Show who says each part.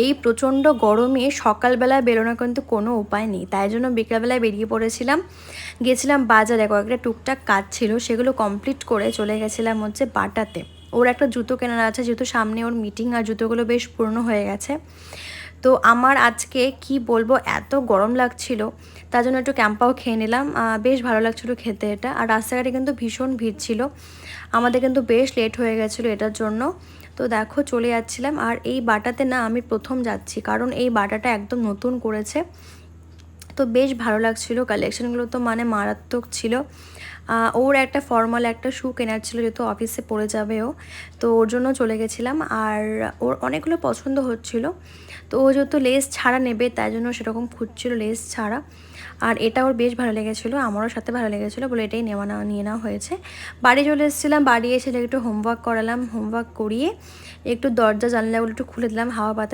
Speaker 1: এই প্রচণ্ড গরমে সকালবেলায় বেরোনোর কিন্তু কোনো উপায় নেই, তাই জন্য বিকেলবেলায় বেরিয়ে পড়েছিলাম। গেছিলাম বাজারে, কয়েকটা টুকটাক কাজ ছিল, সেগুলো কমপ্লিট করে চলে গেছিলাম হচ্ছে বাটাতে। ওর একটা জুতো কেনার আছে, যেহেতু সামনে ওর মিটিং, আর জুতোগুলো বেশ পুরনো হয়ে গেছে। তো আমার আজকে কি বলবো, এত গরম লাগছিল, তার জন্য একটু ক্যাম্পাও খেয়ে নিলাম। বেশ ভালো লাগছিলো খেতে এটা। আর রাস্তাঘাটে কিন্তু ভীষণ ভিড় ছিল, আমাদের কিন্তু বেশ লেট হয়ে গেছিলো এটার জন্য। তো দেখো চলে যাচ্ছিলাম। আর এই বাটাতে না আমি প্রথম যাচ্ছি, কারণ এই বাটাটা একদম নতুন করেছে, তো বেশ ভালো লাগছিলো। কালেকশানগুলো তো মানে মারাত্মক ছিল। ওর একটা ফর্মাল একটা শ্যু কেনার ছিল, যেহেতু অফিসে পরে যাবে ও, তো ওর জন্য চলে গেছিলাম। আর ওর অনেকগুলো পছন্দ হচ্ছিল, তো ও যেহেতু লেস ছাড়া নেবে, তাই জন্য সেরকম খুঁজছিল লেস ছাড়া। আর এটা ওর বেশ ভালো লেগেছিলো, আমারও সাথে ভালো লেগেছিলো বলে এটাই নিয়ে নেওয়া হয়েছে। বাড়ি চলে এসেছিলাম, বাড়ি এসে একটু হোমওয়ার্ক করালাম, হোমওয়ার্ক করিয়ে একটু দরজা জানলাগুলো একটু খুলে দিলাম, হাওয়া বাতাস